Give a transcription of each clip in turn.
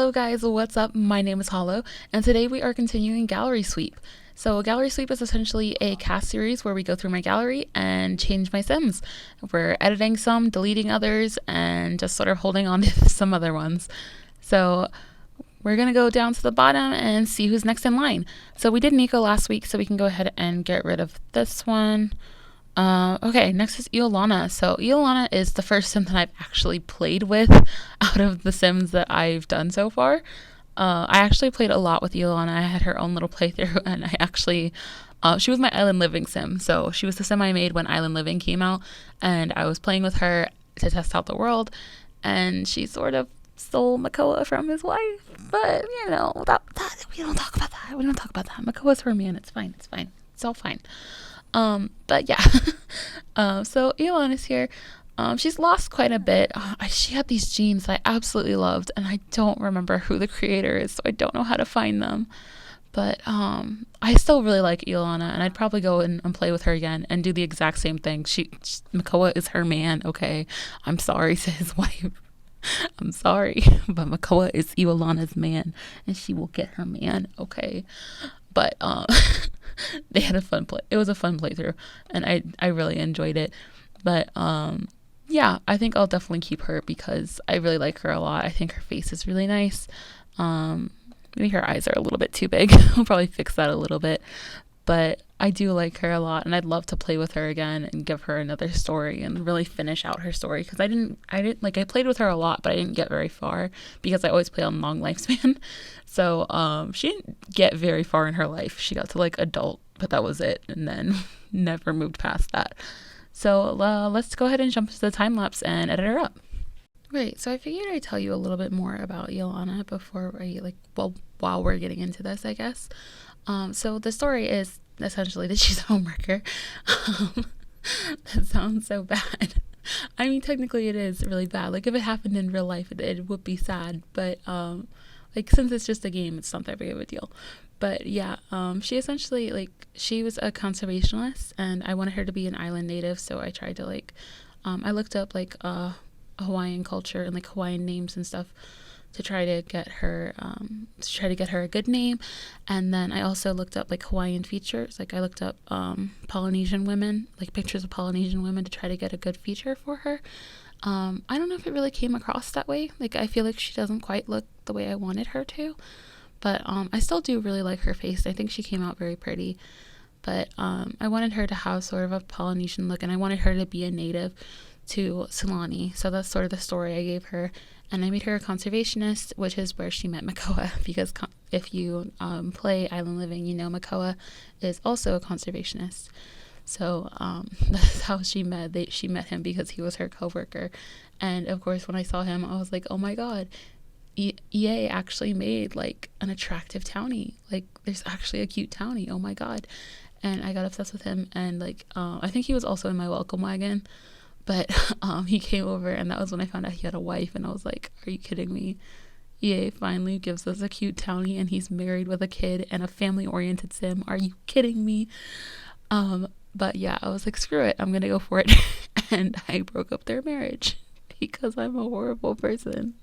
Hello guys, what's up? My name is Hollow, and today we are continuing Gallery Sweep. So Gallery Sweep is essentially a cast series where we go through my gallery and change my Sims. We're editing some, deleting others, and just sort of holding on to some other ones. So we're going to go down to the bottom and see who's next in line. So we did Nico last week, so we can go ahead and get rid of this one. Okay, next is Iolana. So Iolana is the first sim that I've actually played with out of the sims that I've done so far. I actually played a lot with Iolana. I had her own little playthrough, and I actually, she was my Island Living sim. So she was the sim I made when Island Living came out, and I was playing with her to test out the world, and she sort of stole Makoa from his wife. But, you know, that we don't talk about that. We don't talk about that. Makoa's her man. It's fine. It's fine. It's all fine. But yeah, so Iolana's here. She's lost quite a bit. She had these jeans that I absolutely loved, and I don't remember who the creator is, so I don't know how to find them. But I still really like Iolana, and I'd probably go and play with her again and do the exact same thing. Makoa is her man, okay? I'm sorry to his wife. I'm sorry, but Makoa is Iolana's man, and she will get her man, okay? But they had a fun play. It was a fun playthrough, and I really enjoyed it. But yeah, I think I'll definitely keep her because I really like her a lot. I think her face is really nice. Maybe her eyes are a little bit too big. I'll probably fix that a little bit. But I do like her a lot, and I'd love to play with her again and give her another story and really finish out her story, because I played with her a lot, but I didn't get very far because I always play on long lifespan. So she didn't get very far in her life. She got to like adult, but that was it, and then never moved past that. So let's go ahead and jump to the time lapse and edit her up. Great, so I figured I'd tell you a little bit more about Iolana before while we're getting into this, I guess. So the story is essentially that she's a homewrecker. That sounds so bad. I mean, technically it is really bad. Like, if it happened in real life, it would be sad. But, like, since it's just a game, it's not that big of a deal. But, yeah, she essentially, she was a conservationist, and I wanted her to be an island native, so I tried to, I looked up, Hawaiian culture and, Hawaiian names and stuff to try to get her a good name. And then I also looked up Hawaiian features. I looked up Polynesian women, pictures of Polynesian women, to try to get a good feature for her. I don't know if it really came across that way. I feel like she doesn't quite look the way I wanted her to, but I still do really like her face. I think she came out very pretty. But I wanted her to have sort of a Polynesian look, and I wanted her to be a native to Sulani. So that's sort of the story I gave her. And I made her a conservationist, which is where she met Makoa, because if you play Island Living, you know Makoa is also a conservationist. So that's how she met. She met him because he was her coworker. And of course, when I saw him, I was like, oh my god, EA actually made an attractive townie. There's actually a cute townie. Oh my god. And I got obsessed with him. And I think he was also in my welcome wagon. But he came over, and that was when I found out he had a wife, and I was like, are you kidding me? EA finally gives us a cute townie, and he's married with a kid and a family-oriented sim. Are you kidding me? But yeah, I was like, screw it, I'm gonna go for it. And I broke up their marriage because I'm a horrible person.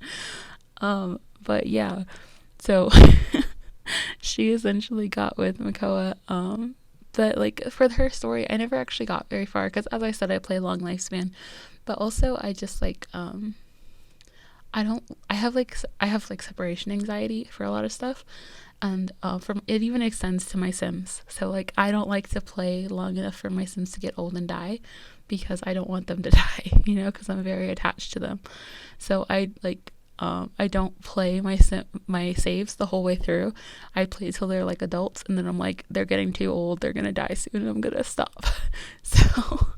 But yeah, so she essentially got with Makoa. But for her story, I never actually got very far because, as I said, I play long lifespan. But also, I just I have separation anxiety for a lot of stuff, and from it even extends to my Sims. So I don't like to play long enough for my Sims to get old and die, because I don't want them to die, because I'm very attached to them. So I don't play my saves the whole way through. I play till they're adults, and then I'm they're getting too old, they're gonna die soon, and I'm gonna stop. So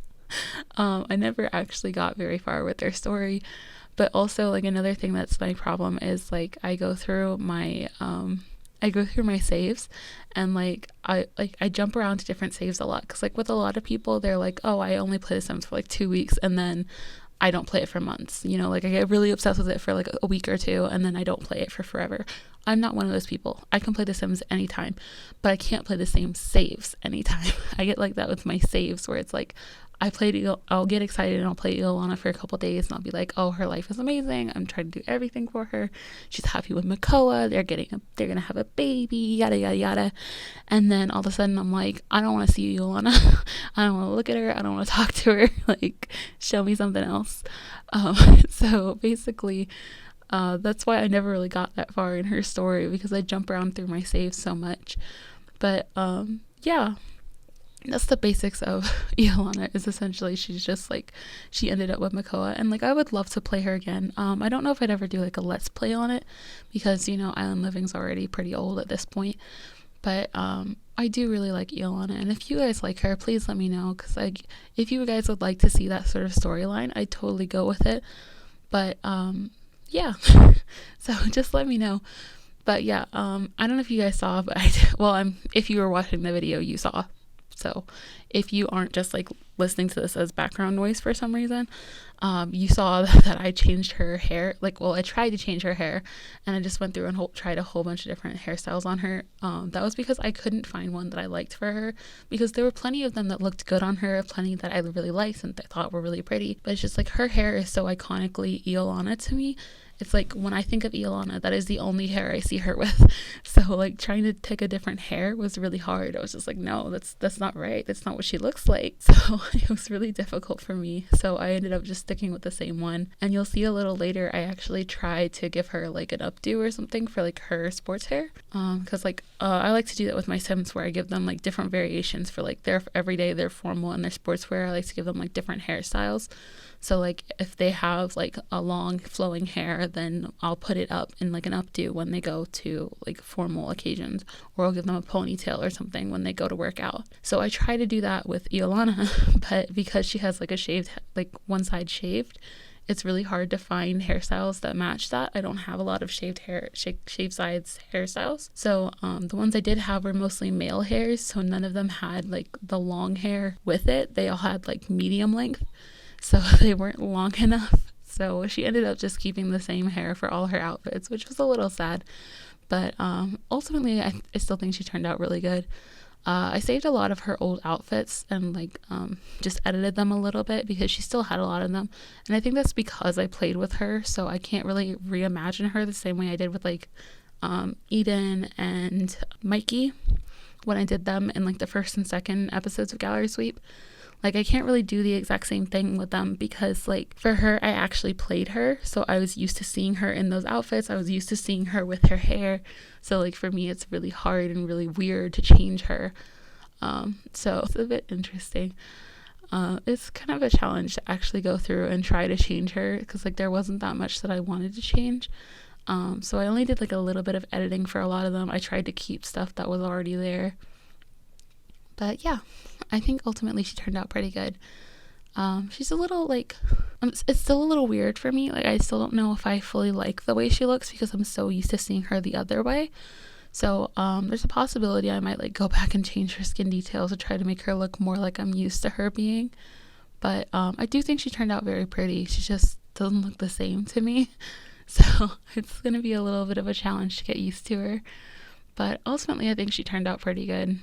I never actually got very far with their story. But also another thing that's my problem is I go through my saves, and I jump around to different saves a lot, because with a lot of people, they're oh, I only play The Sims for 2 weeks, and then I don't play it for months. I get really obsessed with it for a week or two, and then I don't play it for forever. I'm not one of those people. I can play The Sims anytime, but I can't play the same saves anytime. I get that with my saves, where it's I'll get excited and I'll play Iolana for a couple days, and I'll be like, oh, her life is amazing. I'm trying to do everything for her. She's happy with Makoa. They're gonna have a baby, yada yada yada. And then all of a sudden I'm like, I don't want to see Iolana. I don't want to look at her. I don't want to talk to her. Like, show me something else. So basically, that's why I never really got that far in her story, because I jump around through my saves so much. But yeah, that's the basics of Iolana. Is essentially she's just like, she ended up with Makoa, and like I would love to play her again. I don't know if I'd ever do like a let's play on it, because Island Living's already pretty old at this point. But I do really like Iolana, and if you guys like her, please let me know, because like if you guys would like to see that sort of storyline, I'd totally go with it. But yeah, so just let me know. But yeah, I don't know if you guys saw, but if you were watching the video, you saw. So if you aren't just like listening to this as background noise for some reason, you saw that I changed her hair. I tried to change her hair, and I just went through and tried a whole bunch of different hairstyles on her. That was because I couldn't find one that I liked for her, because there were plenty of them that looked good on her, plenty that I really liked and I thought were really pretty. But it's just like her hair is so iconically Iolana to me. It's like when I think of Iolana, that is the only hair I see her with. So like trying to take a different hair was really hard. I was just like, no, that's not right. That's not what she looks like. So it was really difficult for me. So I ended up just sticking with the same one. And you'll see a little later, I actually tried to give her like an updo or something for like her sports hair. Because I like to do that with my Sims, where I give them like different variations for like their everyday, their formal, and their sportswear. I like to give them like different hairstyles. So like if they have like a long flowing hair, then I'll put it up in like an updo when they go to like formal occasions, or I'll give them a ponytail or something when they go to work out. So I try to do that with Iolana, but because she has like a shaved, like one side shaved, it's really hard to find hairstyles that match that. I don't have a lot of shaved sides hairstyles. So the ones I did have were mostly male hairs, so none of them had like the long hair with it. They all had like medium length. So they weren't long enough. So she ended up just keeping the same hair for all her outfits, which was a little sad. But ultimately, I still think she turned out really good. I saved a lot of her old outfits and like just edited them a little bit, because she still had a lot of them. And I think that's because I played with her, so I can't really reimagine her the same way I did with like Eden and Mikey when I did them in like the first and second episodes of Gallery Sweep. Like I can't really do the exact same thing with them, because like for her, I actually played her, so I was used to seeing her in those outfits. I was used to seeing her with her hair. So like for me, it's really hard and really weird to change her. So it's a bit interesting. It's kind of a challenge to actually go through and try to change her, because like there wasn't that much that I wanted to change. So I only did like a little bit of editing for a lot of them. I tried to keep stuff that was already there. But yeah, I think ultimately she turned out pretty good. She's a little like, it's still a little weird for me. Like I still don't know if I fully like the way she looks, because I'm so used to seeing her the other way. So there's a possibility I might like go back and change her skin details to try to make her look more like I'm used to her being. But I do think she turned out very pretty. She just doesn't look the same to me. So it's going to be a little bit of a challenge to get used to her. But ultimately, I think she turned out pretty good.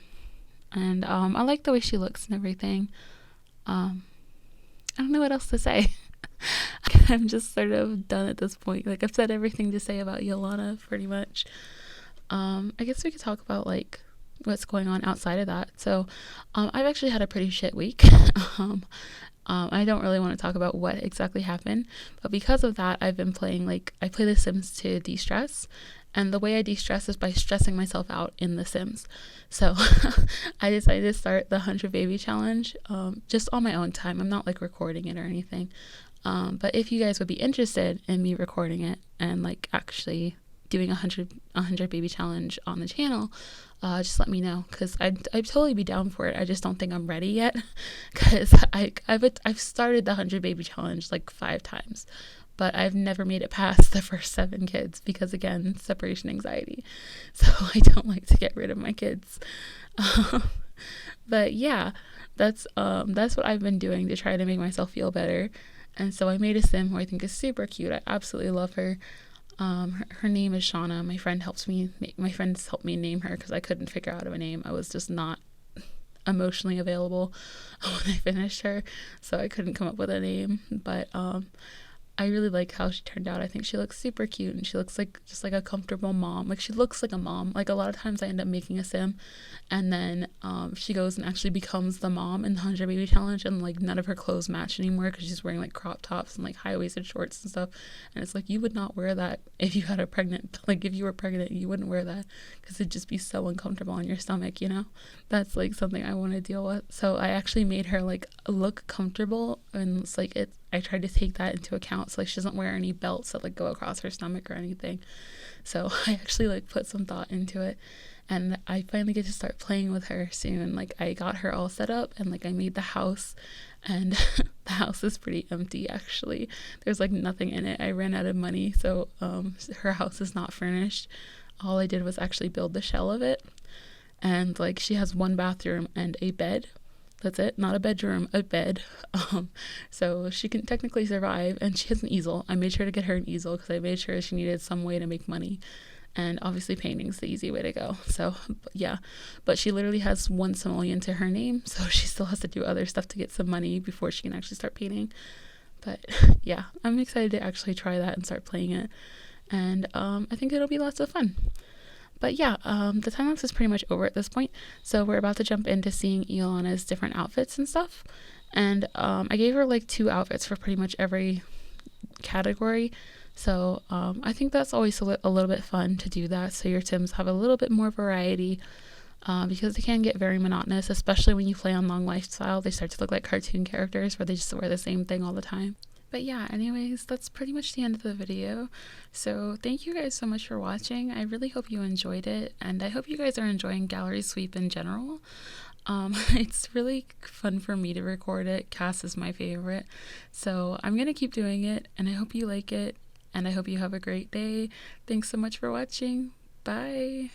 And I like the way she looks and everything. I don't know what else to say. I'm just sort of done at this point. Like I've said everything to say about Iolana pretty much. I guess we could talk about like what's going on outside of that. So I've actually had a pretty shit week. I don't really want to talk about what exactly happened, but because of that, I've been playing I play The Sims to de-stress. And the way I de-stress is by stressing myself out in The Sims. So I decided to start the 100 Baby Challenge just on my own time. I'm not like recording it or anything. But if you guys would be interested in me recording it and like actually doing a 100 Baby Challenge on the channel, just let me know, because I'd totally be down for it. I just don't think I'm ready yet, because I've started the 100 Baby Challenge like 5 times. But I've never made it past the first 7 kids because, again, separation anxiety. So I don't like to get rid of my kids. But yeah, that's what I've been doing to try to make myself feel better. And so I made a Sim who I think is super cute. I absolutely love her. Her name is Shauna. My friends helped me name her because I couldn't figure out a name. I was just not emotionally available when I finished her, so I couldn't come up with a name. But I really like how she turned out. I think she looks super cute, and she looks like just like a comfortable mom. Like, she looks like a mom. Like, a lot of times I end up making a sim, and then she goes and actually becomes the mom in the 100 Baby Challenge, and like none of her clothes match anymore because she's wearing like crop tops and like high-waisted shorts and stuff. And it's like, you would not wear that if you had a pregnant, like if you were pregnant, you wouldn't wear that because it'd just be so uncomfortable on your stomach, you know? That's like something I want to deal with. So I actually made her like look comfortable, and it's like I tried to take that into account. So like, she doesn't wear any belts that like go across her stomach or anything. So I actually like put some thought into it, and I finally get to start playing with her soon. Like, I got her all set up, and like I made the house, and the house is pretty empty actually. There's like nothing in it. I ran out of money, so her house is not furnished. All I did was actually build the shell of it, and like, she has one bathroom and a bed. That's it. Not a bedroom, a bed. So she can technically survive, and she has an easel. I made sure to get her an easel because I made sure she needed some way to make money, and obviously painting's the easy way to go. So yeah, but she literally has 1 simoleon to her name, so she still has to do other stuff to get some money before she can actually start painting. But yeah, I'm excited to actually try that and start playing it, and I think it'll be lots of fun. But yeah, the time lapse is pretty much over at this point, so we're about to jump into seeing Iolana's different outfits and stuff. And I gave her like 2 outfits for pretty much every category, so I think that's always a little bit fun to do that, so your Sims have a little bit more variety, because they can get very monotonous, especially when you play on Long Lifestyle. They start to look like cartoon characters where they just wear the same thing all the time. But yeah, anyways, that's pretty much the end of the video. So thank you guys so much for watching. I really hope you enjoyed it, and I hope you guys are enjoying Gallery Sweep in general. It's really fun for me to record it. Cass is my favorite. So I'm going to keep doing it, and I hope you like it, and I hope you have a great day. Thanks so much for watching. Bye!